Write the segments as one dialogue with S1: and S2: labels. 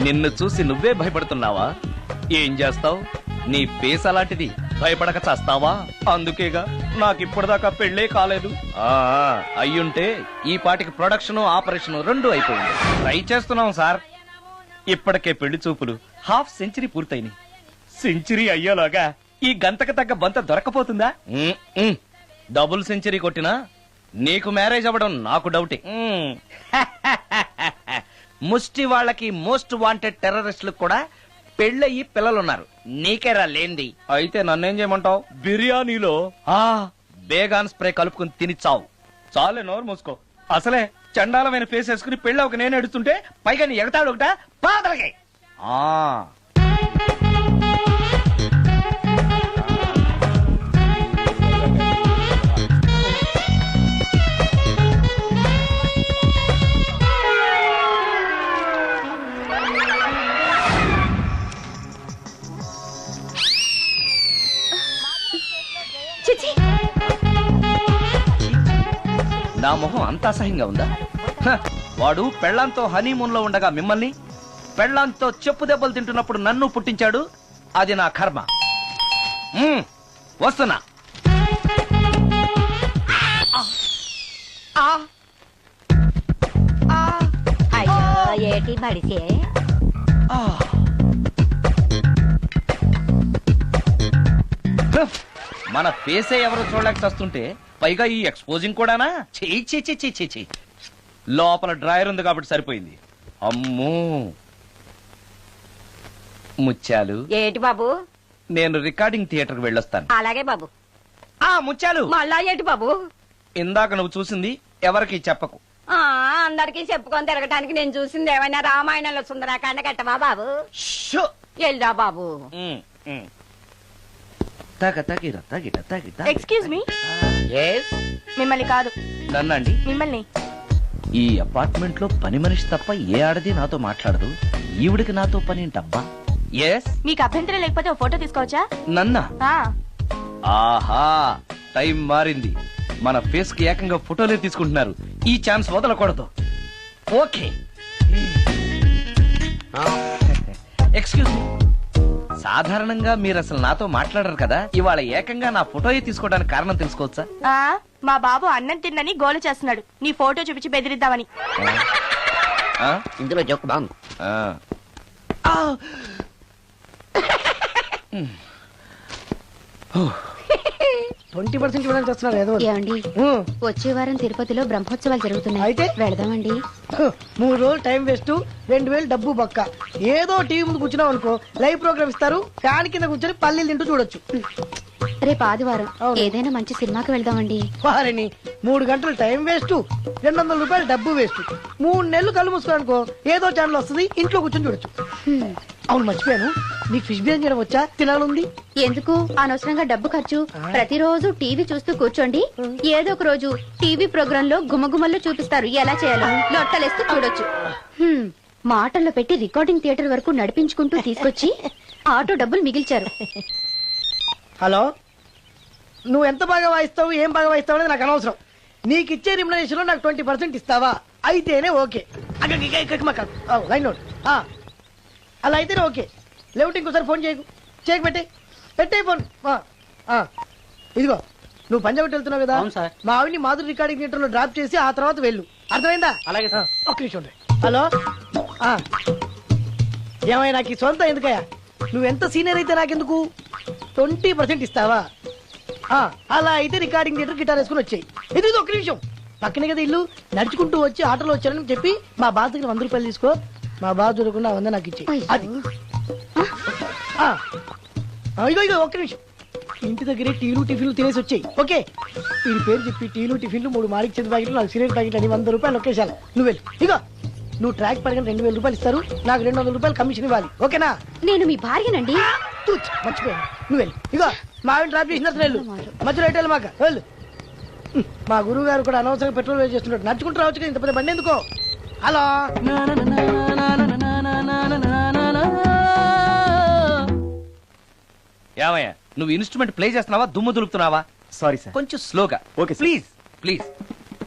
S1: నిన్ను చూసి నువ్వే భయపడుతున్నావా? ఏం చేస్తావు? నీ ఫేస్ అలాంటిది, భయపడక చేస్తావా? అందుకేగా నాకిప్పటిదాకా పెళ్లే కాలేదు. అయ్యుంటే ఈ పాటికి ప్రొడక్షన్ ఆపరేషన్ రెండు అయిపోయింది. ట్రై చేస్తున్నాం సార్. ఇప్పటికే పెళ్లి చూపులు హాఫ్ సెంచరీ పూర్తయినాయి. సెంచరీ అయ్యేలాగా ఈ గంతకు తగ్గ బంత దొరకపోతుందా? డబుల్ సెంచరీ కొట్టినా నీకు మ్యారేజ్ అవ్వడం నాకు డౌటే. ముష్టి వాళ్ళకి మోస్ట్ వాంటెడ్ టెర్రరిస్టులకు కూడా పెళ్ళయి పిల్లలున్నారు. నీకేరా లేంది. అయితే నన్నేం చేయమంటావు? బిర్యానీలో బేగాన్ స్ప్రే కలుపుకుని తిని చావు. చాలే, నోరు మూసుకో. అసలే చండాలమైన ఫేస్ వేసుకుని పెళ్ళి ఒక నేను ఎడుతుంటే పైగా నీ ఎగతాడు ఒకట పాదలకి. నా మొహం అంత అసహ్యంగా ఉందా? వాడు పెళ్లాంతో హనీమూన్ లో ఉండగా మిమ్మల్ని, పెళ్లాంతో చెప్పు దెబ్బలు తింటున్నప్పుడు నన్ను పుట్టించాడు. అది నా కర్మ. వస్తున్నా.
S2: ఏటి బడిసే
S1: మన ఫేసే ఎవరు చూడలేక వస్తుంటే పైగా ఈ ఎక్స్పోజింగ్ కూడానా? చెయ్యి. లోపల డ్రాయర్ ఉంది కాబట్టి సరిపోయింది. అమ్మో ముత్యాలు.
S2: ఏటి బాబు?
S1: నేను రికార్డింగ్ థియేటర్ కి వెళ్ళొస్తాను.
S2: అలాగే బాబు.
S1: ముత్యాలు,
S2: మళ్ళా ఏటి బాబు?
S1: ఇందాక నువ్వు చూసింది ఎవరికి చెప్పకు.
S2: అందరికి చెప్పుకొని తిరగటానికి నేను చూసింది ఏమైనా రామాయణంలో సుందరాకాండ కట్టవా బాబు? ఎల్దా బాబు.
S3: Excuse me. మిమ్మల్ని కాదు.
S1: నన్నండి?
S3: మిమ్మల్ని.
S1: ఈ అపార్ట్మెంట్ లో పని మనిషి తప్ప ఏ ఆడది నాతో మాట్లాడదు. ఈవిడికి నాతో పని ఏంటబ్బా? ఎస్.
S3: మీకు అభ్యంతరం లేకపోతే ఓ ఫోటో తీసుకోవచ్చా?
S1: నన్నా? ఆహా, టైం మారింది. మన ఫేస్ కి ఏకంగా ఫోటోలే తీసుకుంటున్నారు. ఈ ఛాన్స్ వదలకూడదు. ఓకే. Excuse me. సాధారణంగా మీరు అసలు నాతో మాట్లాడరు కదా. ఇవాళ ఏకంగా నా ఫోటోయే తీసుకోవడానికి కారణం తెలుసుకోవచ్చా?
S3: మా బాబు అన్నం తిన్నని గోలు చేస్తున్నాడు. నీ ఫోటో చూపించి బెదిరిద్దామని.
S2: ఇందులో జోక్ బాగుంది.
S4: 20% ఇవ్వడానికి వస్తున్నారు ఏదో.
S5: ఏమండి, వచ్చే వారం తిరుపతిలో బ్రహ్మోత్సవాలు జరుగుతున్నాయి.
S4: అయితే
S5: వెళదామండి.
S4: 3 రోజులు టైం వేస్ట్, 2000 డబ్బు బొక్క. ఏదో టీవీ ముందు కూర్చున్నావు అనుకో, లైవ్ ప్రోగ్రామ్ ఇస్తారు. ఫ్యాన్ కింద కూర్చొని పల్లీలు తింటూ చూడొచ్చు.
S5: రేపు ఆదివారం ఏదైనా మంచి సినిమాకి వెళ్దామండి.
S4: వారిని 3 గంటలు టైం వేస్ట్, 200 రూపాయలు డబ్బు వేస్ట్. 3 నెలలు కళ్ళు మూసుకో అనుకో, ఏదో ఛానల్ వస్తుంది, ఇంట్లో కూర్చొని చూడొచ్చు. అవును, మర్చిపోయాను, నీకు ఫిష్ బిర్యానీ చేయడం వచ్చా? తినాలుంది.
S5: ఎందుకు అనవసరంగా డబ్బు ఖర్చు? ప్రతిరోజు టీవీ చూస్తూ కూర్చోండి. ఏదో ఒక రోజు టీవీ ప్రోగ్రామ్ లో గుమగుమల్లో చూపిస్తారు ఎలా చేయాలో. లొట్టలేస్తూ చూడొచ్చు. మాటల్లో పెట్టి రికార్డింగ్ థియేటర్ వరకు నడిపించుకుంటూ తీసుకొచ్చి ఆటో డబ్బులు మిగిల్చారు.
S4: హలో, నువ్వు ఎంత బాగా వాయిస్తావు, ఏం బాగా వాయిస్తావు అనేది నాకు అనవసరం. నీకు ఇచ్చే రిమ్యునరేషన్ లో నాకు 20% ఇస్తావా? అయితేనే ఓకే. Line note. అలా అయితేనే ఓకే. లేవుటి ఇంకోసారి ఫోన్ చేయకు పెట్టే ఫోన్. ఇదిగో, నువ్వు పంజాబ్ వెళ్తున్నావు కదా, మా ఆవిని మాధురి రికార్డింగ్ థియేటర్ లో డ్రాప్ చేసి ఆ తర్వాత వెళ్ళు. అర్థమైందా? అలాగే. ఒక్క నిమిషం. హలో, ఏమయ్య, నాకు ఈ సొంత ఎందుకయ్యా? నువ్వెంత సీనియర్ అయితే నాకెందుకు? 20% ఇస్తావా? అలా అయితే రికార్డింగ్ థియేటర్ గిటార్ వేసుకుని వచ్చాయి. ఇది ఒక్క నిమిషం. పక్కనే కదా ఇల్లు, నడుచుకుంటూ వచ్చి ఆటోలో వచ్చారని చెప్పి మా బాధ దగ్గర 100 రూపాయలు తీసుకో. మా బాధ దొరకకుండా 100 నాకు ఇచ్చి. అది ఇగో ఒక్క నిమిషం. ఇంటి దగ్గరే టీలు టిఫిన్లు తినేసి వచ్చాయి. ఓకే, వీడి పేరు చెప్పి టీలు టిఫిన్లు 3 మారికి చెంది ప్యాకెట్లు, 4 సిగరెట్ ప్యాకెట్లు అని 100 రూపాయలు ఒకేసారి. నువ్వు వెళ్ళి ఇగో, నువ్వు ట్రాక్ పడగానే 2000 రూపాయలు ఇస్తారు. నాకు 200 రూపాయలు కమిషన్ ఇవ్వాలి. ఓకేనా?
S5: నేను మీ భార్యనండి.
S4: మర్చిపోయాను. నువ్వు వెళ్ళి ఇగో, మా ఆవిడ డ్రాప్ చేసిన వెళ్ళు. మధ్యలో ఎటు మాకు వెళ్ళు. మా గురువు గారు కూడా అనవసరంగా పెట్రోల్ వేస్ట్ చేస్తున్నాడు. నడుచుకుంటూ రావచ్చు కదా, ఇంత పెద్ద బండి ఎందుకో. హలో,
S1: ఏమయ్యా, నువ్వు ఇన్స్ట్రుమెంట్ ప్లే చేస్తున్నావా, దుమ్ము దులుపుతున్నావా?
S6: సారీ సార్,
S1: కొంచెం స్లోగా.
S6: Okay
S1: please.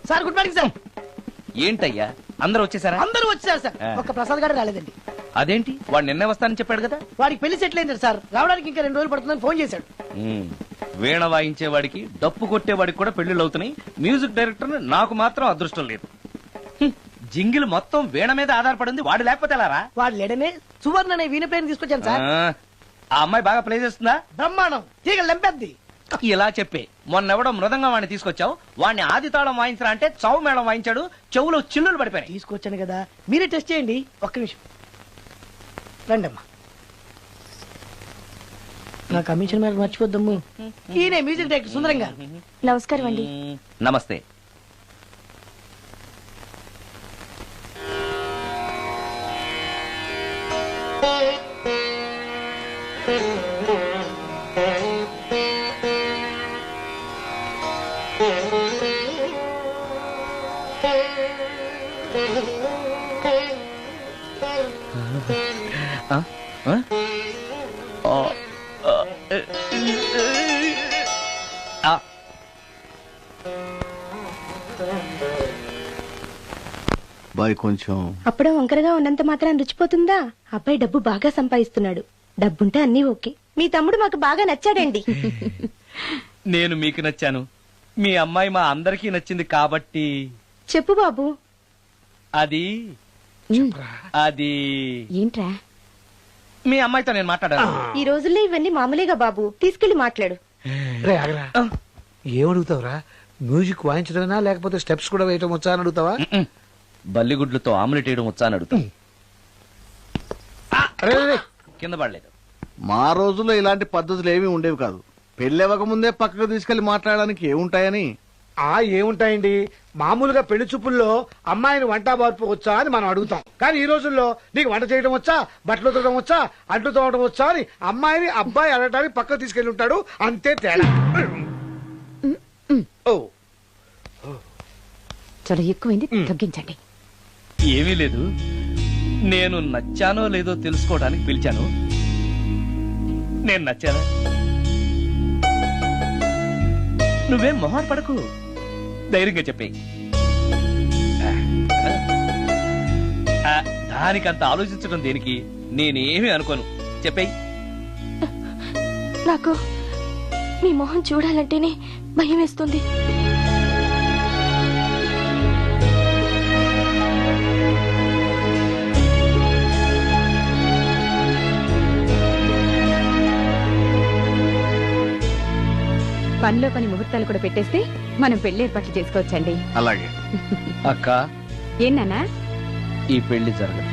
S4: Sir, good morning sir.
S1: ఏంటయ్యా, అందరూ వచ్చేసారా?
S4: అందరూ వచ్చారు సార్, ఒక్క ప్రసాద్ గారు రాలేదండి.
S1: అదేంటి వాడు నిన్నే వస్తానని చెప్పాడు కదా.
S4: వాడికి పెళ్లి సెటిల్ అయింది సార్, రావడానికి ఇంకా 2 రోజులు పడుతుందని ఫోన్ చేశాడు.
S1: వీణ వాయించేవాడికి డప్పు కొట్టేవాడికి కూడా పెళ్లిళ్ళు అవుతున్నాయి. మ్యూజిక్ డైరెక్టర్ నాకు మాత్రం అదృష్టం లేదు. జింగిల్ మొత్తం వీణ మీద ఆధారపడింది, వాడు లేకపోతే ఎలారా?
S4: వాడు లేడనే సువర్ణ అనే వీణ ప్లేయర్ తీసుకొచ్చాను సార్.
S1: ఆ అమ్మాయి బాగా ప్లే చేస్తుందా?
S4: బ్రహ్మాండం, తీగ లెంపెద్ది.
S1: ఇలా చెప్పే మొన్నెవడో మృదంగం వాడిని తీసుకొచ్చావు, వాడిని ఆది తాళం వాయించరా అంటే చౌ మేళం వాయించాడు, చెవులో చిల్లులు పడిపోయాయి.
S4: తీసుకొచ్చాను కదా, మీరే టెస్ట్ చేయండి. ఒక్క నిమిషం రండమ్మా. నా కమిషన్ మీద మర్చిపోద్దమ్ము. ఈయనే మ్యూజిక్ డైరెక్టర్ సుందరం గారు.
S3: నమస్కారం అండి.
S1: నమస్తే.
S6: బాయ్ కొంచెం
S3: అప్పుడే వంకరగా ఉన్నంత మాత్రం రుచిపోతుందా? అబ్బాయి డబ్బు బాగా సంపాదిస్తున్నాడు, డబ్బుంటే అన్నీ ఓకే. మీ తమ్ముడు మాకు బాగా నచ్చాడండి.
S1: నేను మీకు నచ్చాను, మీ అమ్మాయి మా అందరికీ నచ్చింది కాబట్టి.
S3: చెప్పు బాబు.
S1: అది అది
S3: ఏంట్రా?
S1: మీ అమ్మాయితో నేను మాట్లాడాను.
S3: ఈ రోజుల్లో ఇవన్నీ మామూలుగా బాబు, తీసుకెళ్లి మాట్లాడు.
S7: ఏమడుగుతావురా? మ్యూజిక్ వాయించడమేనా లేకపోతే స్టెప్స్ కూడా వేయటం వచ్చా అని అడుగుతావా?
S1: బల్లిగుడ్లతో ఆమ్లెట్ వేయడం వచ్చా అని అడుగుతా. కింద పడలేదు.
S6: మా రోజుల్లో ఇలాంటి పద్ధతులు ఏమీ ఉండేవి కాదు. పెళ్ళవక ముందే పక్కకు తీసుకెళ్లి మాట్లాడడానికి ఏముంటాయని.
S7: ఏముంటాయండి, మామూలుగా పెళ్లి చూపుల్లో అమ్మాయిని వంట బార్పు వచ్చా అని మనం అడుగుతాం. కానీ ఈ రోజుల్లో నీకు వంట చేయడం వచ్చా, బట్టలు ఉతకడం వచ్చా, అంట్లు తోవడం వచ్చా అని అమ్మాయిని అబ్బాయి అడగడానికి పక్కకు తీసుకెళ్లి ఉంటాడు, అంతే తేడా. ఓ
S3: చాలా ఎక్కువైంది, తగ్గించండి.
S1: ఏమీ లేదు, నేను నచ్చానో లేదో తెలుసుకోవడానికి పిలిచాను. నేను నచ్చానా? నువ్వేం మొహాన్ పడకు, ధైర్యంగా చెప్పేయి. దానికంత ఆలోచించడం దేనికి? నేనేమీ అనుకోను, చెప్పేయి.
S3: నాకు మీ మొహం చూడాలంటేనే భయం వేస్తుంది.
S5: పనిలో పని ముహూర్తాలు కూడా పెట్టేస్తే మనం పెళ్లి ఏర్పాట్లు చేసుకోవచ్చండి.
S6: అలాగే
S1: అక్క,
S5: ఏనానా
S1: ఈ పెళ్లి జరగదు.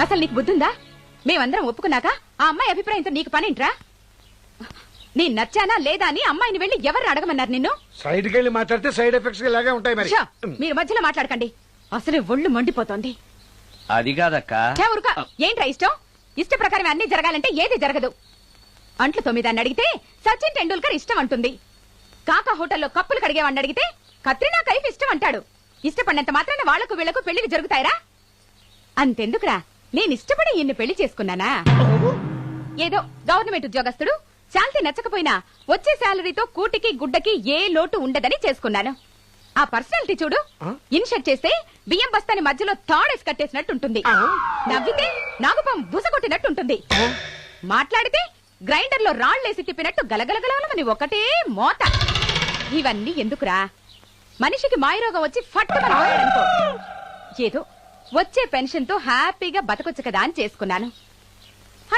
S5: అసలు నీకు బుద్ధుందా? మేమందరం ఒప్పుకున్నాక ఆ అమ్మాయి అభిప్రాయంతో నీకు పనింట్రా? నీ నచ్చానా లేదా అని అమ్మాయిని వెళ్ళి ఎవరు అడగమన్నారు నిన్ను?
S7: సైడ్కి వెళ్ళి మాట్లాడితే సైడ్ ఎఫెక్ట్స్ ఇలాగే ఉంటాయి మరి.
S5: ఛ, మీరు మధ్యలో మాట్లాడకండి, అసలు ఒళ్ళు మండిపోతోంది.
S1: అది కాదక్క.
S5: ఛ, ఊరుకో. ఏంట్రా ఇష్టం? ఇష్ట ప్రకారం అన్ని జరగాలంటే ఏది జరగదు. అంట్లు 9 అడిగితే సచిన్ టెండూల్కర్ ఇష్టం అంటుంది. కాకా హోటల్లో కప్పులు కడిగేవాడిని అడిగితే కత్రినా కైఫ్ ఇష్టం అంటాడు. ఇష్టపడినంత మాత్రాన వాళ్లకు వీళ్లకు పెళ్లికి జరుగుతాయరా? అంతెందుకురా, నేను ఇష్టపడి ఈయన్ని పెళ్లి చేసుకున్నానా? ఏదో గవర్నమెంట్ ఉద్యోగస్తుడు, శాలరీ నచ్చకపోయినా వచ్చే శాలరీతో కూటికి గుడ్డకి ఏ లోటు ఉండదని చేసుకున్నాను. ఆ పర్సనాలిటీ చూడు, ఇన్షర్ట్ చేస్తే బియ్యం బస్తాని మధ్యలో తాడేసి కట్టేసినట్టుంటుంది. నవ్వితే నాగుపం బుసకొట్టినట్టుంటుంది. మాట్లాడితే గ్రైండర్ లో రాళ్లేసి తిప్పినట్టు గలగలగలమని ఒకటే మోత. ఇవన్నీ ఎందుకురా? మనిషికి మాయరోగం వచ్చి ఫట్టుమని పోయాడనుకో, ఏదో వచ్చే పెన్షన్ తో హ్యాపీగా బతకొచ్చు కదా అని చేసుకున్నాను.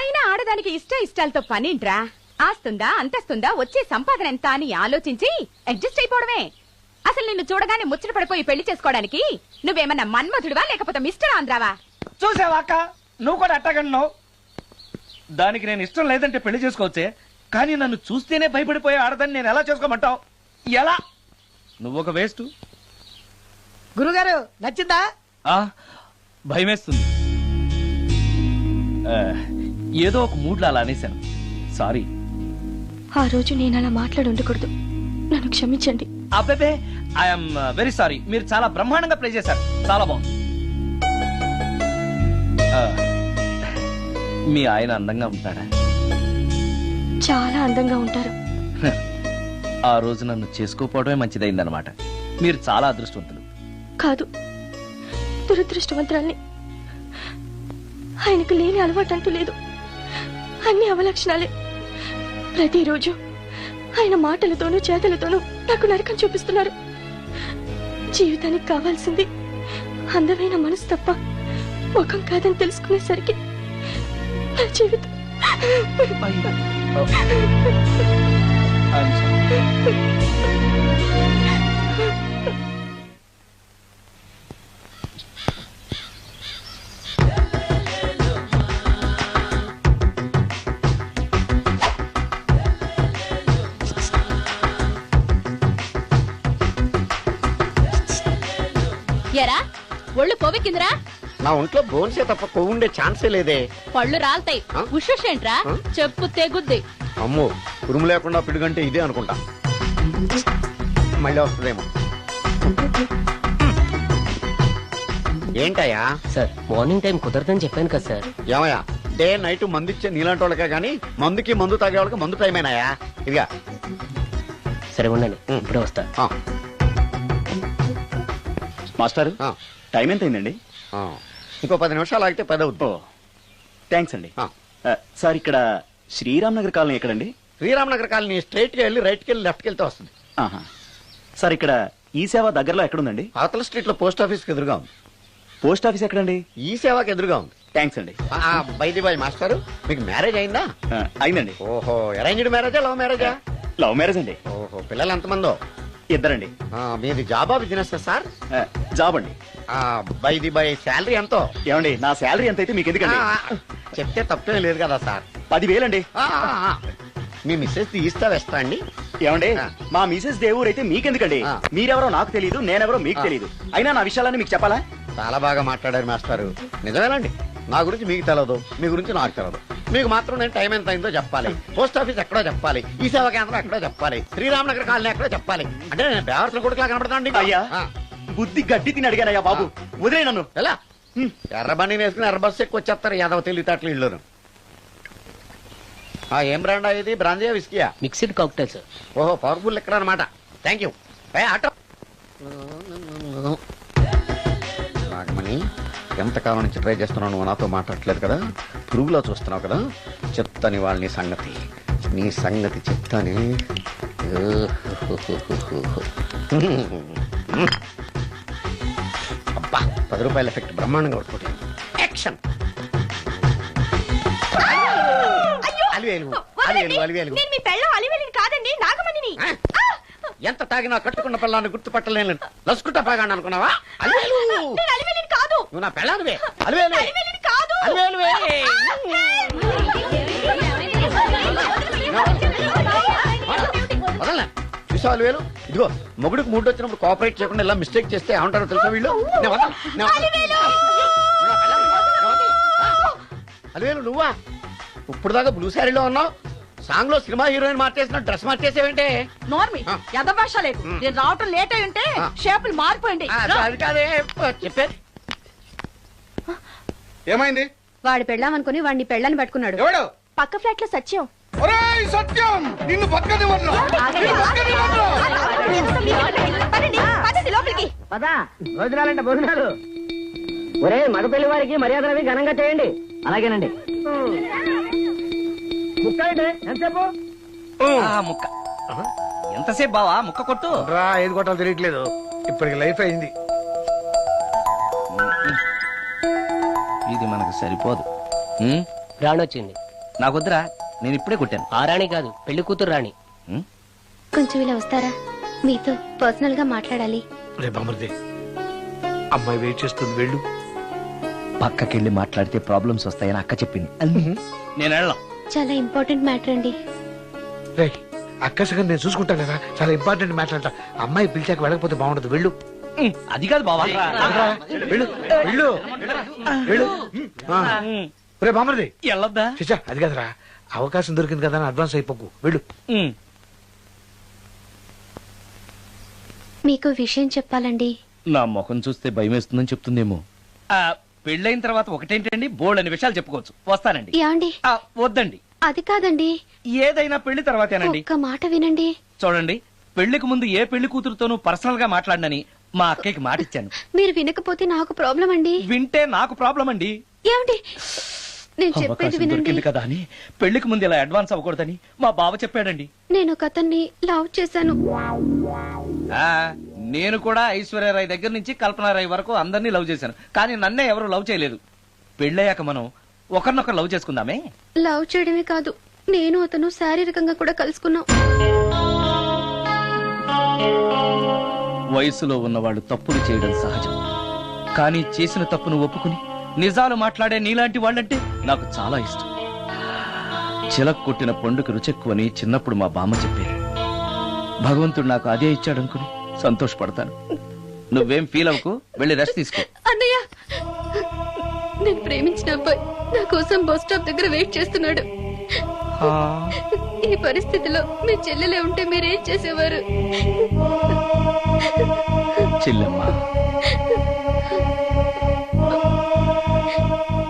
S5: అయినా ఆడదానికి ఇష్టాలతో పనింట్రా? ఆస్తుందా, అంతస్తుందా, వచ్చే సంపాదన ఎంత అని ఆలోచించి అడ్జస్ట్ అయిపోవడమే. అసలు నిన్ను చూడగానే ముచ్చట పడిపోయి పెళ్లి చేసుకోవడానికి నువ్వేమన్నా మన్మధుడివా లేకపోతే మిస్టర్ ఆంధ్రావా?
S1: చూసావా అక్క, నువ్వు కూడా అట్టగన్నావు. దానికి నేను ఇష్టం లేదంటే పెళ్లి చేసుకోవచ్చే, కానీ నన్ను చూస్తేనే భయపడిపోయే ఆడదని నేను ఎలా చేసుకోమంటావు? ఎలా? నువ్వు ఒక వేస్ట్.
S4: గురుగారు నచ్చిందా?
S1: భయమేస్తుంది. ఏదో ఒక మూడ్లో అలా అనేశాను, సారీ.
S3: ఆ రోజు నేను అలా మాట్లాడి ఉండకూడదు, నన్ను క్షమించండి.
S1: అబ్బే, ఐఎమ్ వెరీ సారీ. మీరు చాలా బ్రహ్మాండంగా ప్లే చేశారు, చాలా బాగుంది. మీ ఆయన అందంగా ఉంటాడా?
S3: చాలా అందంగా ఉంటారు.
S1: ఆ రోజు నన్ను చేసుకోపోవడమే మంచిదైందనమాట. మీరు చాలా అదృష్టవంతులు.
S3: కాదు, దురదృష్టవంతురాల్ని. ఆయనకు లేని అలవాటు అంటూ లేదు. అన్ని అవలక్షణాలే. ప్రతిరోజు ఆయన మాటలతోనూ చేతలతోనూ నాకు నరకం చూపిస్తున్నారు. జీవితానికి కావాల్సింది అందమైన మనసు తప్ప ముఖం కాదని తెలుసుకునేసరికి నా జీవితం
S5: ఎరా ఒళ్ళు కొవ్వెక్కిందిరా?
S8: నా ఒంట్లో బోన్సే తప్ప కొవ్వు ఉండే ఛాన్సే లేదే.
S5: పళ్ళు రాల్తాయి. ఉషేంట్రా చెప్పు తెగుద్ది.
S8: అమ్మో, ఉరుము లేకుండా పిడుగంటే ఇదే అనుకుంటా. మళ్ళీ వస్తుందేమో. ఏంటయ్యా?
S9: సార్ మార్నింగ్ టైం కుదరదని చెప్పాను కదా సార్.
S8: ఏమయ్యా, డే నైట్ మందు ఇచ్చే నీలాంటి వాళ్ళకే గానీ మందుకి మందు తాగే వాళ్ళకి మందు టైమేనాయా? ఇదిగా
S9: సరే ఉండండి, ఇప్పుడే వస్తా.
S10: మాస్టర్, టైం ఎంత అయిందండి?
S8: ఇంకో 10 నిమిషాలు ఆగితే 10 అవుతుంది.
S10: థ్యాంక్స్ అండి. సార్, ఇక్కడ శ్రీరామ్ నగర్ కాలనీ ఎక్కడండి?
S8: శ్రీరామ్ నగర్ కాలనీ స్ట్రైట్ గా వెళ్ళి రైట్ కి వెళ్ళి లెఫ్ట్ కి వెళ్తే వస్తుంది.
S10: సార్, ఇక్కడ ఈ సేవ దగ్గరలో ఎక్కడుందండి?
S8: అవతల స్ట్రీట్ లో పోస్ట్ ఆఫీస్ కి ఎదురుగా ఉంది.
S10: పోస్ట్ ఆఫీస్ ఎక్కడండి?
S8: ఈ సేవకి ఎదురుగా ఉంది.
S10: థ్యాంక్స్ అండి.
S8: బైది బాయ్ మాస్టర్, మీకు మ్యారేజ్ అయిందా?
S10: అయిందండి.
S8: ఓహో, అరేంజ్డ్ మ్యారేజా లవ్ మ్యారేజా?
S10: లవ్ మ్యారేజ్ అండి.
S8: ఓహో, పిల్లలు ఎంతమందో?
S10: ఇద్దరండి.
S8: మీది జాబా బిజినెస్ సార్?
S10: జాబ్ అండి.
S8: బైది బై శాలరీ ఎంతో?
S10: ఏమండి, నా శాలరీ ఎంత అయితే మీకు ఎందుకండి?
S8: చెప్తే తప్పేం లేదు కదా సార్.
S10: 10,000 అండి.
S8: మీ మిస్సెస్ తీస్తా వేస్తా అండి.
S10: ఏమండి, మా మిసెస్ దేవూర్ అయితే మీకెందుకండి? మీరెవరో నాకు తెలియదు, నేనెవరో మీకు తెలియదు. అయినా నా విషయాలని మీకు చెప్పాలా?
S8: చాలా బాగా మాట్లాడారు మాస్టారు. నిజమేనండి, నా గురించి మీకు తెలదు, మీ గురించి నాకు తెలదు. మీకు మాత్రం నేను టైం ఎంత అయిందో చెప్పాలి, పోస్ట్ ఆఫీస్ ఎక్కడో చెప్పాలి, ఈ సేవా కేంద్రం ఎక్కడో చెప్పాలి, శ్రీరామ్ నగర్ కాలనీ ఎక్కడో చెప్పాలి. అంటే నేను బేవర్సల కొడుకులా కనపడతాను.
S10: అయ్యా, బుద్ధి గడ్డి తిని అడిగానయ్యా బాబు, వదిలే నన్ను.
S8: ఎలా ఎర్ర బండి వేసుకుని ఎర్ర బస్సు ఎక్కువ వచ్చేస్తారు యాదవ తెలివితేటలు ఇళ్ళను. ఏం బ్రాండ్ ఇది? బ్రాంజియా విస్కియా?
S9: Mixed cocktail sir.
S8: ఓహో, పవర్ఫుల్ ఎక్కడ అనమాట. Thank you. ఆటో నాగమణి, ఎంతకాలం నుంచి ట్రై చేస్తున్నావు, నువ్వు నాతో మాట్లాడట్లేదు కదా, పురుగులో చూస్తున్నావు కదా, చెప్తాని వాళ్ళ నీ సంగతి చెప్తాని. అబ్బా, 10 రూపాయల ఎఫెక్ట్ బ్రహ్మాండంగా కొట్టుకుంటే యాక్షన్. ఎంత తాగినా కట్టుకున్న పిల్లాన్ని గుర్తుపట్టలేను లసుకుంటా పాగాను అనుకున్నావా? నువ్వు నా పెళ్ళానివే. చూసా అలివేలు, ఇదిగో మొగుడికి మూడు వచ్చినప్పుడు కోఆపరేట్ చేయకుండా ఇలా మిస్టేక్ చేస్తే ఏమంటారో తెలుసా వీళ్ళు? అలివేలు నువ్వా? ఇప్పుడు దాకా బ్లూ శారీలో ఉన్నావు, సాంగ్ లో సినిమా హీరోయిన్ మార్చేసిన డ్రెస్ మార్చేసేవంటే?
S2: నోర్మి యథభాష లేదు. నేను రావటం లేట్ అయి ఉంటే షేపులు మారిపోయింది.
S8: అది కాదే చెప్పేది.
S7: ఏమైంది?
S5: వాడు పెళ్ళామనుకుని వాడిని పెళ్ళని పట్టుకున్నాడు.
S7: ఎవడు?
S3: పక్క ఫ్లాట్ లో సత్యం.
S7: ఒరేయ్ సత్యం, నిన్ను బతకనివ్వను.
S2: లోపలికి
S9: భోజనాలంటే భోజనాలు. ఒరే, మగ పెళ్లి వారికి మర్యాదలవి ఘనంగా చేయండి. అలాగేనండి. ముక్క ఎంతసేపు?
S1: ముక్క ఎంతసేపు బావా? ముక్క కొట్టు.
S7: ఏది కొట్టాలో తెలియట్లేదు, ఇప్పటికి లైఫ్ అయింది.
S1: ఇది మనకు సరిపోదు.
S9: రాణొచ్చింది.
S1: నాకొద్దురా, నేను ఇప్పుడే కొట్టాను.
S9: ఆ రాణి కాదు, పెళ్లి కూతురు రాణి.
S5: కొంచెం ఇలా వస్తారా? మీతో పర్సనల్ గా మాట్లాడాలి.
S7: రే బామర్ది, అమ్మాయి వెయిట్ చేస్తుంది, వెళ్ళు.
S1: పక్కకెళ్ళి మాట్లాడితే ప్రాబ్లమ్స్ వస్తాయని అక్క చెప్పింది. నేను వెళ్ళాం.
S5: చాలా ఇంపార్టెంట్ మ్యాటర్ అండి.
S7: రే, అక్కసగా నేను చూసుకుంటాను కదా, చాలా ఇంపార్టెంట్ మాట్లాడతా. అమ్మాయి పిలిచాక వెళ్ళకపోతే బాగుండదు, వెళ్ళు.
S1: అది కాదు బావా,
S7: వెళ్ళు వెళ్ళు వెళ్ళు. రే బామర్ది,
S1: వెళ్ళొద్దా?
S7: చిచ్చా, అది కాదురా, అవకాశం దొరికింది కదా అని అడ్వాన్స్ అయిపోకు, వెళ్ళు.
S5: మీకు విషయం చెప్పాలండి.
S1: నా ముఖం చూస్తే భయం వేస్తుందని చెప్తుందేమో. పెళ్ళైన తర్వాత ఒకటేంటండి, బోల్డ్ అనే విషయాలు చెప్పుకోవచ్చు. వస్తానండి.
S5: యాండి?
S1: వద్దండి,
S5: అది కాదండి,
S1: ఏదైనా పెళ్లి తర్వాతేనండి.
S5: ఒక్క మాట వినండి.
S1: చూడండి, పెళ్లికి ముందు ఏ పెళ్లి కూతురుతోనూ పర్సనల్ గా మాట్లాడనని మా అక్కకి మాట ఇచ్చాను.
S5: మీరు వినకపోతే నాకు ప్రాబ్లం అండి.
S1: వింటే నాకు ప్రాబ్లం అండి.
S5: ఏమండి, నేను చెప్పేది
S1: అవకాశం
S5: వినండి.
S1: దొరికింది కదా అని పెళ్లికి ముందు ఇలా అడ్వాన్స్ అవ్వకూడదని మా బావ చెప్పాడండి.
S5: నేను ఒక అతన్ని లవ్ చేశాను.
S1: ఆ నేను కూడా ఐశ్వర్యరాయ్ దగ్గర నుంచి కల్పనారాయ్ వరకు అందరినీ లవ్ చేశాను, కానీ నన్నే ఎవరు లవ్ చేయలేదు. పెళ్ళయ్యాక మనం ఒకరినొకరు లవ్ చేసుకుందామే.
S5: లవ్ చేయడమే కాదు, నేను అతను శారీరకంగా కూడా కలుసుకున్నాం.
S1: వయసులో ఉన్నవాళ్ళు తప్పులు చేయడం సహజం, కానీ చేసిన తప్పును ఒప్పుకుని నిజాలు మాట్లాడే నీలాంటి వాళ్ళంటే నాకు చాలా ఇష్టం. చిలక కొట్టిన పండుగ రుచెక్కువని చిన్నప్పుడు మా బామ్మ చెప్పేది. భగవంతుడు నాకు అదే ఇచ్చాడనుకుని సంతోషపడతాను. నువ్వేం ఫీల్ అవ్వకు, వెళ్ళి రెస్ట్ తీసుకో.
S5: అన్నయ్య, నేను ప్రేమించిన అబ్బాయి నా కోసం బస్ స్టాప్ దగ్గర వెయిట్ చేస్తున్నాడు. ఈ పరిస్థితిలో మీ చెల్లెలే ఉంటే మీరేం చేసేవారు?
S1: చెల్లెమ్మ,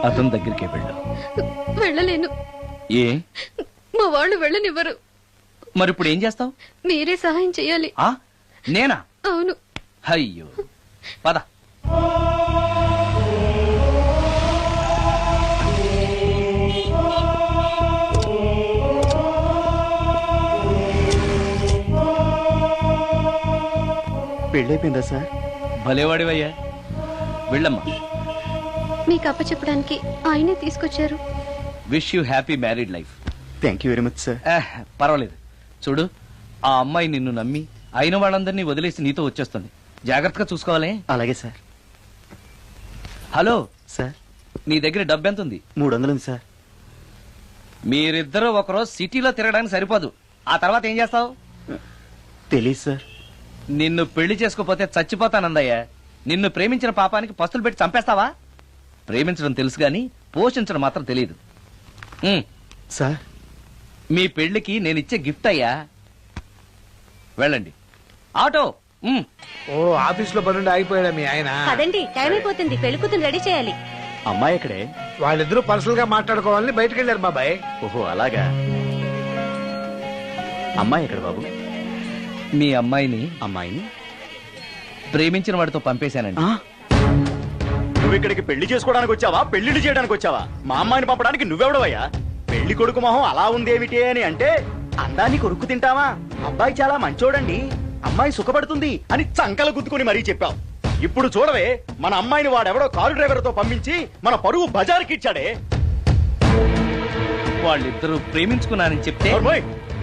S1: అతని దగ్గరికే వెళ్ళు.
S5: వెళ్ళలేను.
S1: ఏ?
S5: మా వాళ్ళు వెళ్ళనివ్వరు.
S1: మరి ఇప్పుడు ఏం చేస్తావు?
S5: మీరే సహాయం చేయాలి.
S1: నేనా?
S5: అవును.
S1: అయ్యో, పద.
S10: పెళ్ళైపోయిందా సార్?
S1: భలేవాడివయ్యా, వెళ్ళమ్మా.
S5: మీకు అప్పచెప్పడానికి ఆయనే తీసుకొచ్చారు.
S1: Wish you happy married life.
S10: Thank you very much sir.
S1: పర్వాలేదు. చూడు, ఆ అమ్మాయి నిన్ను నమ్మి అయిన వాళ్ళందరినీ వదిలేసి నీతో వచ్చేస్తుంది. జాగ్రత్తగా చూసుకోవాలి.
S10: అలాగే సార్.
S1: హలో
S10: సార్,
S1: నీ దగ్గర డబ్బు ఎంత ఉంది?
S10: 300 ఉంది సార్.
S1: మీరిద్దరూ ఒకరోజు సిటీలో తిరగడానికి సరిపోదు. ఆ తర్వాత ఏం చేస్తావు?
S10: తెలీదు సార్.
S1: నిన్ను పెళ్లి చేసుకోపోతే చచ్చిపోతానందయ్యా. నిన్ను ప్రేమించిన పాపానికి పస్తులు పెట్టి చంపేస్తావా? ప్రేమించడం తెలుసు గాని పోషించడం మాత్రం తెలియదు.
S10: సార్,
S1: మీ పెళ్లికి నేనిచ్చే గిఫ్ట్ అయ్యా. వెళ్ళండి. ఆటో.
S7: ఓ, ఆఫీస్ లో పనుండి ఆగిపోయాడా మీ ఆయన?
S3: అదండి, టైం అయిపోతుంది, పెళ్లి కూతురు రెడీ చేయాలి.
S10: అమ్మాయి ఎక్కడే?
S7: వాళ్ళిద్దరూ పర్సనల్ గా మాట్లాడుకోవాలని బయటకు వెళ్ళారు బాబాయ్.
S10: ఓహో, అలాగా. అమ్మాయి ఎక్కడ బాబు?
S1: మీ అమ్మాయిని
S10: అమ్మాయిని
S1: ప్రేమించిన వాడితో పంపేశానండి.
S10: నువ్వు ఇక్కడికి పెళ్లి చేసుకోవడానికి వచ్చావా, పెళ్లిళ్ళు చేయడానికి వచ్చావా? మా అమ్మాయిని పంపడానికి నువ్వెవడవయ్యా? పెళ్లి కొడుకు మొహం అలా ఉందేమిటి అని అంటే అందాన్ని కొరుక్కు తింటావా? అబ్బాయి చాలా మంచోడండి, అమ్మాయి సుఖపడుతుంది అని చంకలు గుద్దుకుని మరీ చెప్పావు. ఇప్పుడు చూడవే, మన అమ్మాయిని వాడెవడో కారు డ్రైవర్ తో పంపించి మన పరువు బజారుకి ఇచ్చాడే.
S1: వాళ్ళిద్దరూ ప్రేమించుకున్నారని చెప్తే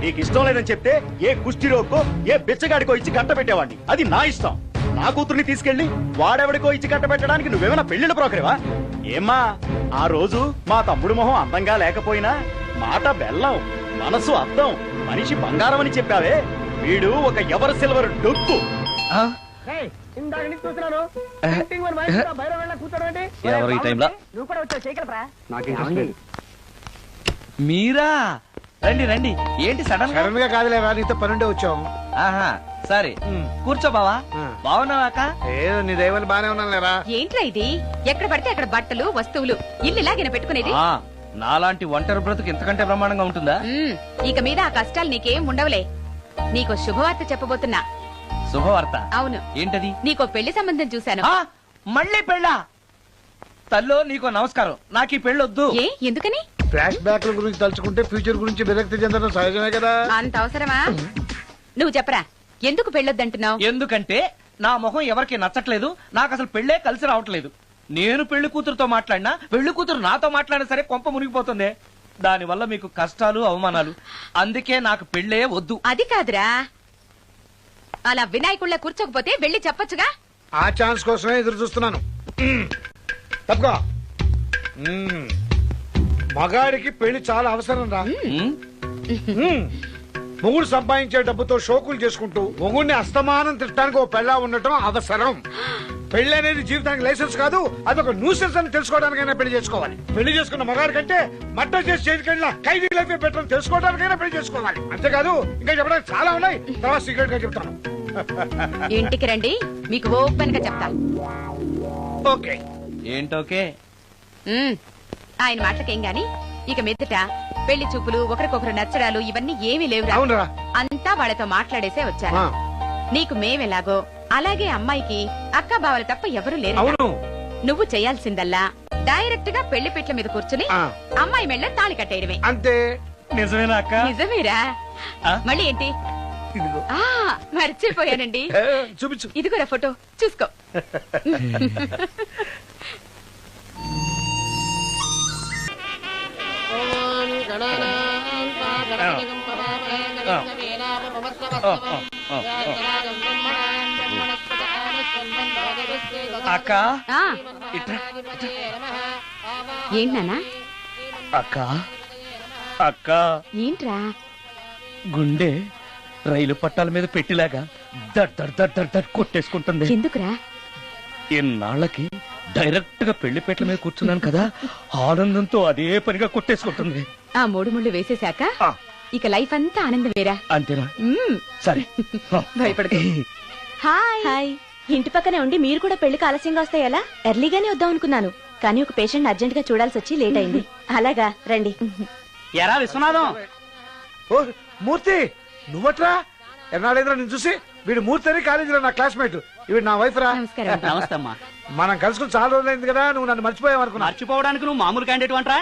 S10: నీకు ఇష్టం లేదని చెప్తే ఏ కుష్టిరోకో ఏ బిచ్చగాడికో ఇచ్చి కట్ట పెట్టేవాడిని. అది నా ఇష్టం. నా కూతుర్ని తీసుకెళ్లి వాడెవడికో ఇచ్చి కట్ట పెట్టడానికి నువ్వేమైనా పెళ్లిళ్ళ బ్రోకరేవా? ఏమ్మా, ఆ రోజు మా తమ్ముడు మొహం అందంగా లేకపోయినా మాట బెల్లం, మనసు అద్దం, మనిషి బంగారం అని చెప్పావే. వీడు ఒక ఎవరు సిల్వర్ డొక్కు.
S1: ఎవరు ఈ టైంలో? మీరా? రండి రండి. ఏంటి సడన్
S7: గా కాదులేవా, నీతో పనుండే వచ్చాం.
S1: ఆహా, సరే కూర్చో బావా. బాగున్నావాక?
S7: ఏదో నీ దైవాలు బానే ఉన్నాను లేరా.
S2: ఏంట్రా ఇది? ఎక్కడ పడితే అక్కడ బట్టలు వస్తువులు ఇల్లు ఇలాగిన పెట్టుకునేది.
S1: నాలాంటి ఒంటరి బ్రతుకు ఇంతకంటే బ్రహ్మాండంగా ఉంటుందా?
S2: ఇక మీద ఆ కష్టాలు నీకేం ఉండవులే. నీకో శుభవార్త చెప్పబోతున్నా.
S1: శుభవార్త?
S2: అవును.
S1: ఏంటది?
S2: నీకో పెళ్లి సంబంధం చూశాను.
S1: మళ్ళీ పెళ్ళా? తల్లో నీకో నమస్కారం, నాకు ఈ పెళ్ళొద్దు.
S2: ఏ, ఎందుకని?
S7: ఫ్లాష్ బ్యాక్ గురించి తలుచుకుంటే ఫ్యూచర్ గురించి విరక్తి చెందడం సహజమే కదా.
S2: అంత అవసరమా? నువ్వు చెప్పరా, ఎందుకు పెళ్ళొద్దంటున్నావు?
S1: ఎందుకంటే నా మొహం ఎవరికి నచ్చట్లేదు, నాకు అసలు పెళ్ళే కలిసి రావట్లేదు. నేను పెళ్లి కూతురుతో మాట్లాడినా, పెళ్లి కూతురు నాతో మాట్లాడినా సరే కొంప మునిగిపోతుంది. దానివల్ల మీకు కష్టాలు అవమానాలు. అందుకే నాకు పెళ్ళే వద్దు.
S2: అది కాదురా, అలా వినాయకుళ్ళ కూర్చోకపోతే వెళ్ళి చెప్పొచ్చుగా.
S7: ఆ ఛాన్స్ కోసమే ఎదురు చూస్తున్నాను. తప్పుకో. మగాడికి పెళ్లి చాలా అవసరం రా. మొగుడు సంపాదించే డబ్బుతో షోకులు చేసుకుంటూ మొగుడిని అస్తమానం తిట్టడానికి ఓ పెళ్ళా ఉండటం అవసరం. పెళ్లి అనేది జీవితానికి లైసెన్స్ కాదు, అదొక న్యూసెన్స్ అని తెలుసుకోవడానికైనా పెళ్లి చేసుకోవాలి. పెళ్లి చేసుకున్న మగాడి కంటే మట్ట చేసి చేతికెళ్ళిన ఖైదీ లైఫ్ బెటర్ తెలుసుకోవడానికైనా పెళ్లి చేసుకోవాలి. అంతేకాదు ఇంకా చెప్పడానికి చాలా ఉన్నాయి, తర్వాత సీక్రెట్ గా చెప్తాను.
S2: ఇంటికి రండి, మీకు ఓపెన్ గా చెప్తాను.
S7: ఓకే.
S1: ఏంటోకే?
S2: ఆయన మాటలకేం గాని
S11: ఇక మీదట పెళ్లి చూపులు ఒకరికొకరు నచ్చడాలు ఇవన్నీ ఏమీ లేవురా.
S7: అవునరా.
S11: అంతా వాళ్ళతో మాట్లాడేసే వచ్చారు. నీకు మేమెలాగో అలాగే అమ్మాయికి అక్క బావలు తప్ప ఎవరూ లేరు.
S7: అవును.
S11: నువ్వు చేయాల్సిందల్లా డైరెక్ట్ గా పెళ్లి పెట్ల మీద కూర్చుని అమ్మాయి మెళ్ళ తాళి కట్టేయడమే.
S7: అంతే.
S1: నిజమేనా అక్క?
S11: నిజమేరా. మళ్ళీ ఏంటి? మర్చిపోయానండి.
S7: చూపించు.
S11: ఇదిగోరా ఫోటో చూసుకో.
S1: అక్క
S11: ఏంటన్నా?
S1: అక్క అక్క
S11: ఏంట్రా?
S1: గుండె రైలు పట్టాల మీద పెట్టిలాగా దడ్ దడ్ దడ్ దడ్ దడ్ కొట్టేసుకుంటుంది.
S11: ఎందుకురా?
S1: ఇన్నాళ్ళకి డైరెక్ట్ గా పెళ్లి పెట్టల మీద కూర్చున్నాను కదా, ఆనందంతో అదే పనిగా కొట్టేసుకుంటుంది.
S11: ఆ 3 ముళ్ళు వేసేశాక ఇక లైఫ్ అంతా ఆనందం వేరా.
S1: అంతేనా? సరే
S11: భయపడకు.
S3: హాయ్. ఇంటి పక్కనే ఉండి మీరు కూడా పెళ్లికి ఆలస్యంగా వస్తే ఎలా? ఎర్లీగానే వద్దాం అనుకున్నాను, కానీ ఒక పేషెంట్ అర్జెంట్ గా చూడాల్సి వచ్చి లేట్ అయింది. అలాగా రండి.
S10: ఎరా విశ్వనాథం.
S7: ఓ మూర్తి, నువ్వట్రా? ఎన్నాళ్ళైందిరా నేను చూసి? వీడు మూర్తి అని కాలేజీలో నా క్లాస్మేట్, వీడు నా వైఫ్ రా.
S10: నమస్తే అమ్మా.
S7: మనం కలుసుకుని చాలా రోజులైంది కదా, నువ్వు నన్ను మర్చిపోయావు అనుకున్నా.
S10: మర్చిపోవడానికి నువ్వు మామూలు క్యాండిడేట్ అంటరా?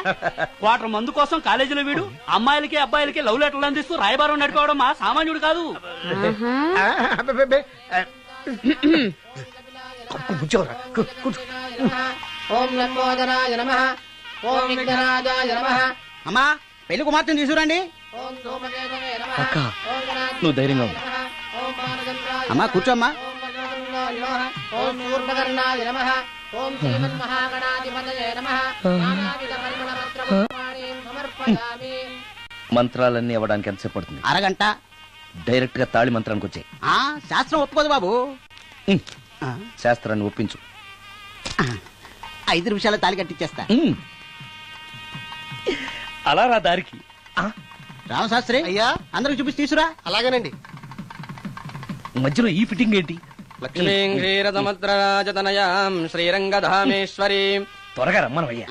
S10: క్వార్టర్ మందు కోసం కాలేజీలో వీడు అమ్మాయిలకి అబ్బాయిలకి లవ్ లెటర్లు అందిస్తూ రాయబారం నడుకోవడం మా సామాన్యుడు కాదు.
S9: అమ్మా పెళ్లి కుమార్తెను తీసుకురండి.
S1: అక్క నువ్వు ధైర్యంగా ఉండు.
S9: అమ్మా కూర్చోమ్మా.
S1: మంత్రాలన్నీ ఇవ్వడానికి ఎంతసేపు పడుతుంది?
S9: అరగంట.
S1: డైరెక్ట్ గా తాళి మంత్రానికి వచ్చాయి.
S9: శాస్త్రం ఒప్పుకోదు బాబు.
S1: శాస్త్రాన్ని ఒప్పించు.
S9: 5 నిమిషాలు తాళి కట్టించేస్తా.
S1: అలా రా దారికి.
S9: రామశాస్త్రి అయ్యా, అందరికి చూపించి తీసురా. అలాగేనండి.
S1: మధ్యలో ఈ ఫిట్టింగ్ ఏంటి?
S12: లక్ష్మీం క్షీరసముద్రరాజతనయాం శ్రీరంగధామేశ్వరీం.
S1: త్వరగా రమ్మనవయ్యా.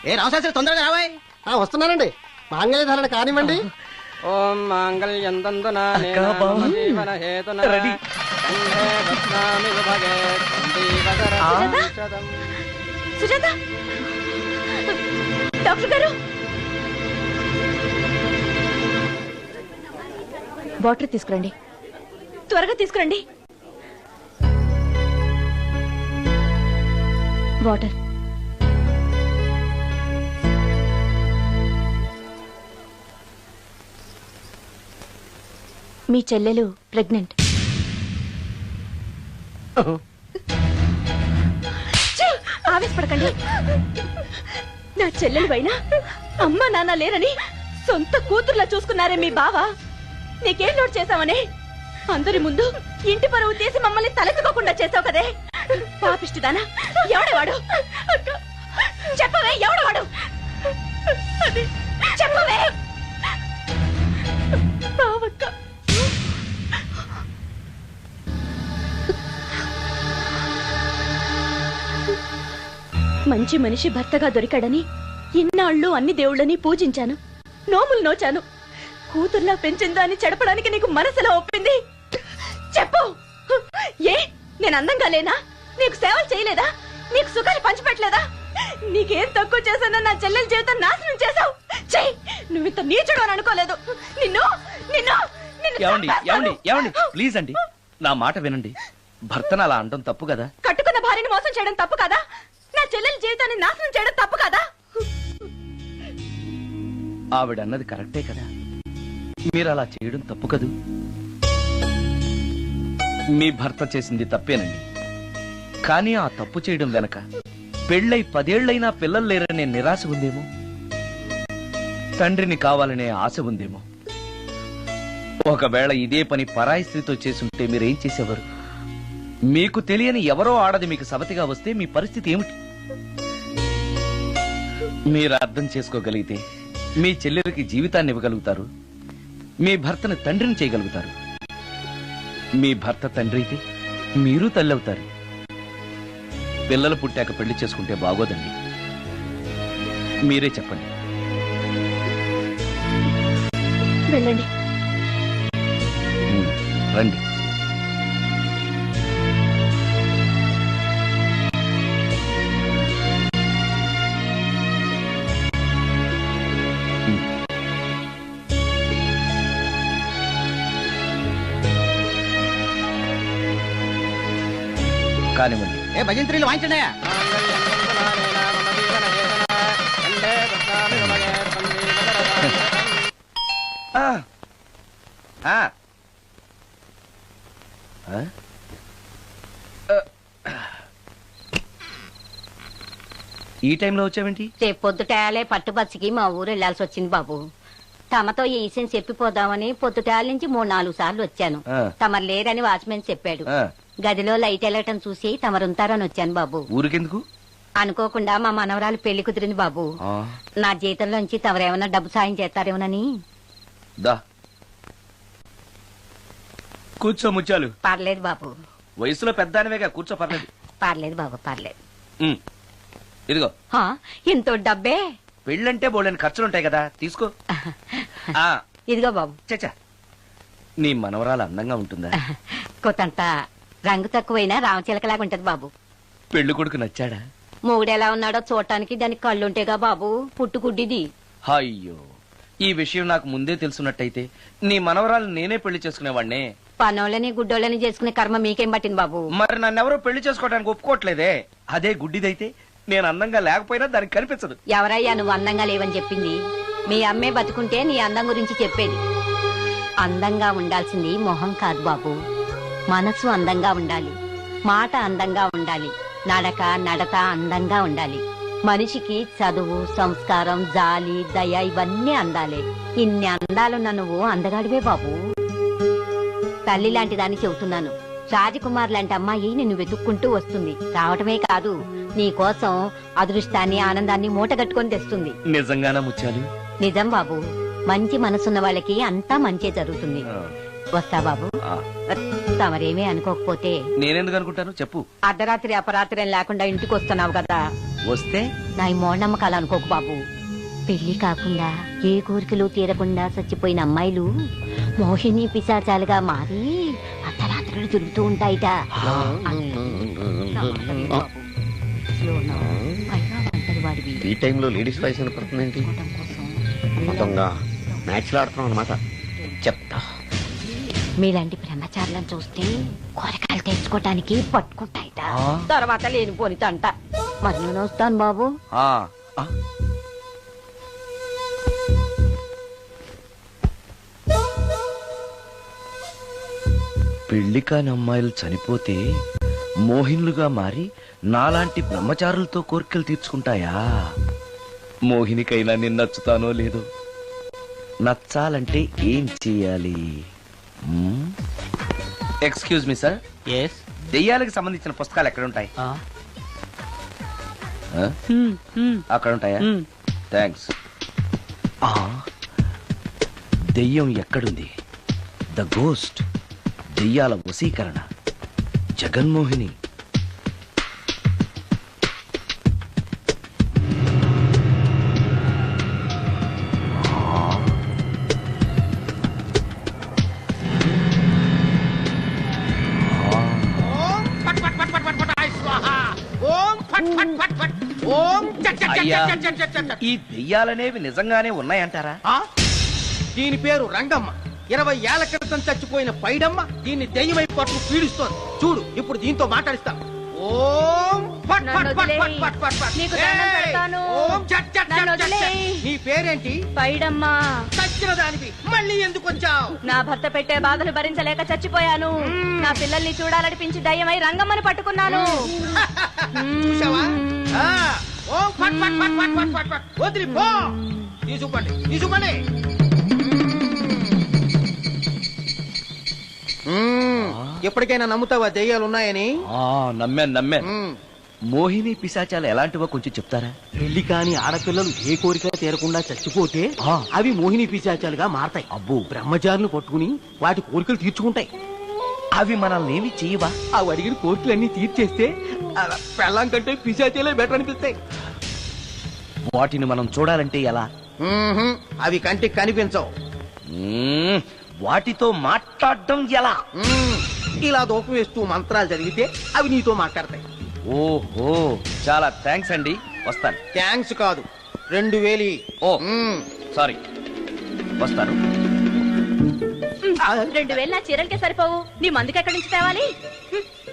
S9: ఏ రామశాస్త్రి తొందరగా రావాయ్. వస్తున్నానండి. మాంగళ్యధారణ కానివ్వండి.
S12: ఓం మాంగళ్యం తంతునా జీవన హేతునా కంఠే బధ్నామి విభగే సందీపకరం.
S3: సుజాత డాక్టర్ గారు, వాటర్ తీసుకురండి. త్వరగా తీసుకురండి. వాటర్. మీ చెల్లెలు ప్రెగ్నెంట్. ఆవేశపడకండి. నా చెల్లెలు పైన అమ్మ నాన్న లేరని సొంత కూతుర్లా చూసుకున్నారే మీ బావ. నీకేం లోటు చేశావనే అందరి ముందు ఇంటి పరువు తీసి మమ్మల్ని తలెత్తుకోకుండా చేసావు కదే. పాపిష్టిదానా, ఎవడేవాడు? చెప్పవే, ఎవడవాడు? చెప్పవే. బావక్క, మంచి మనిషి భర్తగా దొరికాడని ఇన్నాళ్ళు అన్ని దేవుళ్ళని పూజించాను, నోములు నోచాను. కూతుర్లా పెంచిందా అని చెడపడానికి నీకు మనసులో ఒప్పింది. చెప్పు, ఏ నేను అందంగా లేనా? నీకు సేవలు చేయలేదా? నీకు సుఖాన్ని పంచిపెట్టలేదా? నీకేం తక్కువ చేశానో నా చెల్లెల జీవితం నాశనం చేశావు. చెయ్యి, నువ్వు ఇంత నీచుడు అని అనుకోలేదు. నిన్ను నిన్ను
S1: ఏమండి ప్లీజ్ అండి, నా మాట వినండి. భర్తను అలా అనడం తప్పు కదా?
S3: కట్టుకున్న భార్యని మోసం చేయడం తప్పు కదా? నా చెల్లెల జీవితాన్ని నాశనం చేయడం తప్పు కదా?
S1: ఆవిడన్నది కరెక్టే కదా, మీరు అలా చేయడం తప్పు కదూ. మీ భర్త చేసింది తప్పేనండి, కానీ ఆ తప్పు చేయడం వెనక పెళ్ళై 10 ఏళ్లైనా పిల్లలు లేరనే నిరాశ ఉందేమో, తండ్రిని కావాలనే ఆశ ఉందేమో. ఒకవేళ ఇదే పని పరాయి స్త్రీతో చేసుంటే మీరేం చేసేవారు? మీకు తెలియని ఎవరో ఆడది మీకు సవతిగా వస్తే మీ పరిస్థితి ఏమిటి? మీరు అర్థం చేసుకోగలిగితే మీ చెల్లెలకి జీవితాన్ని ఇవ్వగలుగుతారు, మీ భర్తను తండ్రిని చేయగలుగుతారు. మీ భర్త తండ్రి అయితే మీరు తల్లి అవుతారు. పిల్లలు పుట్టాక పెళ్లి చేసుకుంటే బాగోదండి. మీరే చెప్పండి.
S3: వెళ్ళండి.
S1: రండి. కానివ్వండి.
S12: ఏ భజంత్రీలు వాయించండి.
S1: ఈ టైంలో వచ్చావేంటి?
S2: రేపు పొద్దుటాలే పట్టుబచ్చికి మా ఊరు వెళ్లాల్సి వచ్చింది బాబు. తమతో ఈ విషయం చెప్పిపోదామని పొద్దుటాల నుంచి 3-4 సార్లు వచ్చాను. తమరు లేరని వాచ్మెన్ చెప్పాడు. గదిలో లైట్ వెళ్ళటం చూసి తమరుంటారని వచ్చాను బాబు.
S1: ఊరికెందుకు?
S2: అనుకోకుండా మా మనవరాలు పెళ్లి కుదిరింది బాబు. నా జీతంలోంచి తమరేమన్నా డబ్బు సాయం చేస్తారేమోనని.
S1: దా కూర్చో ముత్యాలు.
S2: పర్లేదు బాబు.
S1: వయసులో పెద్దానివేగా, కూర్చో. పర్లేదు.
S2: పర్లేదు బాబు, పర్లేదు.
S1: ఇదిగో.
S2: ఇంతో డబ్బే.
S1: పెళ్ళంటే బోళ్ళని ఖర్చులుంటాయి కదా, తీసుకో.
S2: ఇదిగో బాబు.
S1: చచ్చా, నీ మనవరాలు అందంగా ఉంటుందా?
S2: కొత్తంత రంగు తక్కువైనా రామచిలకలాగా ఉంటది బాబు.
S1: పెళ్లి కొడుకు నచ్చాడా?
S2: మూడెలా ఉన్నాడో చూడటానికి దానికి కళ్ళుంటేగా బాబు, పుట్టుకుడ్డిది.
S1: అయ్యో, ఈ విషయం నాకు ముందే తెలుసున్నట్టయితే నీ మనవరాలు నేనే పెళ్లి చేసుకునేవాడినే.
S2: పనోళ్ళని గుడ్డోళ్ళని చేసుకునే కర్మ మీకేం పట్టింది బాబు?
S1: మరి నన్నెవరో పెళ్లి చేసుకోవడానికి ఒప్పుకోవట్లేదే. అదే గుడ్డిదైతే నేను అందంగా లేకపోయినా దానికి కనిపించదు.
S2: ఎవరయ్యా నువ్వు అందంగా లేవని చెప్పింది? మీ అమ్మే బతుకుంటే నీ అందం గురించి చెప్పేది. అందంగా ఉండాల్సింది మొహం కాదు బాబు, మనసు అందంగా ఉండాలి, మాట అందంగా ఉండాలి, నడత అందంగా ఉండాలి. మనిషికి చదువు, సంస్కారం, జాలి, దయ ఇవన్నీ అందాలే. ఇన్ని అందాలున్న నువ్వు అందగాడివే బాబు. తల్లి లాంటి దాన్ని చెబుతున్నాను. రాజకుమార్ లాంటి అమ్మాయి నిన్ను వెతుక్కుంటూ వస్తుంది. రావటమే కాదు, నీ కోసం అదృష్టాన్ని, ఆనందాన్ని మూటగట్టుకొని తెస్తుంది.
S1: నిజంగానా ముత్యాలు?
S2: నిజం బాబు. మంచి మనసున్న వాళ్ళకి అంతా మంచే జరుగుతుంది. వస్తా బాబు. తమరేమీ అనుకోకపోతే.
S1: నేనెందుకు అనుకుంటాను చెప్పు.
S2: అర్ధరాత్రి అపరాత్రి లేకుండా ఇంటికి వస్తున్నావు కదా,
S1: వస్తే
S2: నా ఈ మూఢనమ్మకాలు అనుకోకు బాబు. పెళ్లి కాకుండా ఏ కోరికలు తీరకుండా చచ్చిపోయిన అమ్మాయిలు మోహిని పిశాచాలుగా మారి అర్ధరాత్రులు తిరుగుతూ ఉంటాయిట.
S8: ఈ టైంలో లేడీస్ వాయిస్ వినపడుతుందేంటి? మొత్తంగా మ్యాచ్లు ఆడుతున్నాం అనమాట. చెప్తా.
S2: మీలాంటి బ్రహ్మచారులను చూస్తే కోరికలు తెచ్చుకోవటానికి పట్టుకుంటాయిట. తర్వాత లేనిపోని తంట. మరి నేను వస్తాను బాబు.
S1: పెళ్లి కాని అమ్మాయిలు చనిపోతే మోహినులుగా మారి నాలాంటి బ్రహ్మచారులతో కోరికలు తీర్చుకుంటాయా? మోహినికైనా నేను నచ్చుతానో లేదో. నచ్చాలంటే ఏం చెయ్యాలి? Excuse me sir. దెయ్యాలకు సంబంధించిన పుస్తకాలు ఎక్కడ ఉంటాయి? అక్కడ ఉంటాయా? థ్యాంక్స్. దెయ్యం ఎక్కడుంది? ద గోస్ట్, దెయ్యాల వశీకరణ, జగన్మోహిని. ఈ దెయ్యాలనేవి నిజంగానే ఉన్నాయంటారా?
S12: దీని పేరు రంగమ్మ. 20 ఏళ్ల క్రితం చచ్చిపోయిన పైడమ్మ దీన్ని దెయ్యమై పట్టు పీడిస్తోంది. చూడు, ఇప్పుడు దీంతో మాట్లాడిస్తాం. ఓం ఫట్ ఫట్ ఫట్ ఫట్ ఫట్ ఫట్ ఫట్.
S3: నీకు దండం పెడతాను.
S12: ఓం చట్ చట్ చట్ చట్. నీ పేరేంటి?
S3: పైడమ్మా.
S12: చచ్చిన దానివి మళ్ళీ ఎందుకు వచ్చావు?
S3: నా భర్త పెట్టే బాధలు భరించలేక చచ్చిపోయాను. నా పిల్లల్ని చూడాలనిపించి దయ్యమై రంగమ్మని పట్టుకున్నాను.
S12: చూసావా? ఓం ఫట్ ఫట్ ఫట్ ఫట్ ఫట్ ఫట్ ఫట్. వదిలి పో. తీసుకుపండి, తీసుకుపండి. ఎప్పటికైనా నమ్ముతావా దెయ్యాలు ఉన్నాయని?
S1: నమ్మాను. మోహిని పిశాచాలు ఎలాంటివో కొంచెం చెప్తారా?
S12: పెళ్లి కాని ఆడపిల్లలు ఏ కోరిక తీరకుండా చచ్చిపోతే అవి మోహిని పిశాచాలుగా మారతాయి.
S1: అబ్బో.
S12: బ్రహ్మచారులు పట్టుకుని వాటి కోరికలు తీర్చుకుంటాయి.
S1: అవి మనల్ని ఏమి చేయవా?
S12: అవి అడిగిన కోరికలన్నీ తీర్చేస్తే పెళ్ళాం కంటే పిశాచాలే బెటర్ అనిపిస్తాయి.
S1: వాటిని మనం చూడాలంటే ఎలా?
S12: మ్మ్హ్మ్. అవి కంటికి కనిపించవు.
S1: మ్మ్, వాటితో మాట్లాడడం ఎలా?
S12: మ్మ్. ఇలా దూపం వేస్తూ మంత్రాలు చదివితే అవి నీతో మాట్లాడతాయి.
S1: ఓహో, చాలా థ్యాంక్స్ అండి, వస్తాను.
S12: థ్యాంక్స్ కాదు, 2000.
S1: ఓ
S12: మ్మ్.
S1: సారీ, వస్తాను.
S3: 2000 నా చీరలకే సరిపోవు, నీ మందుకి ఎక్కడి నుంచి తేవాలి?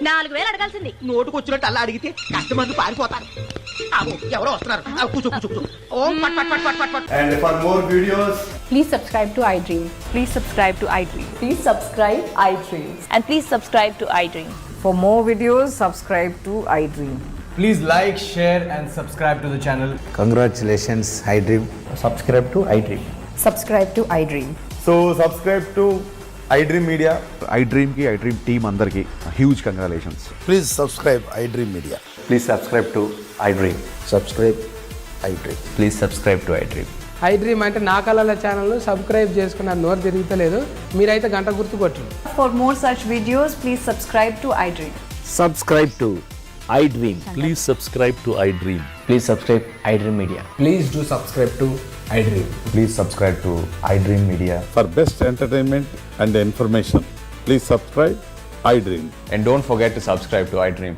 S3: 4000 అడగాల్సింది.
S12: నోటుకొచ్చినట్టు అలా అడిగితే కస్టమర్లు పారిపోతారు. ఆగు, ఎవరో వస్తున్నారు. కూర్చో కూర్చో కూర్చో. ఓం పట్ పట్ పట్ పట్ పట్ పట్.
S10: And for more videos,
S13: Please subscribe to iDream. Please subscribe to iDream.
S14: Please subscribe iDream.
S13: And please subscribe to iDream.
S14: For more videos, subscribe to iDream.
S15: Please like, share and subscribe to the channel.
S16: Congratulations, iDream.
S15: Subscribe to iDream.
S14: Subscribe to iDream.
S10: so subscribe to iDream Media. iDream ki iDream team andarki huge congratulations.
S16: Please subscribe iDream Media.
S10: Please subscribe to iDream.
S16: Subscribe iDream.
S10: Please subscribe to iDream.
S15: iDream అంటే నా కళల channel subscribe చేసుకున్న నోరు తిరుగుతలేదు. మీరైతే గంట గుర్తు కొట్టండి.
S14: For more such videos, please subscribe to iDream.
S16: Subscribe to iDream.
S10: Please subscribe to iDream.
S16: Please subscribe iDream Media.
S15: Please do subscribe to iDream.
S10: Please subscribe to iDream Media.
S6: For best entertainment and information, please subscribe iDream.
S10: And don't forget to subscribe to iDream.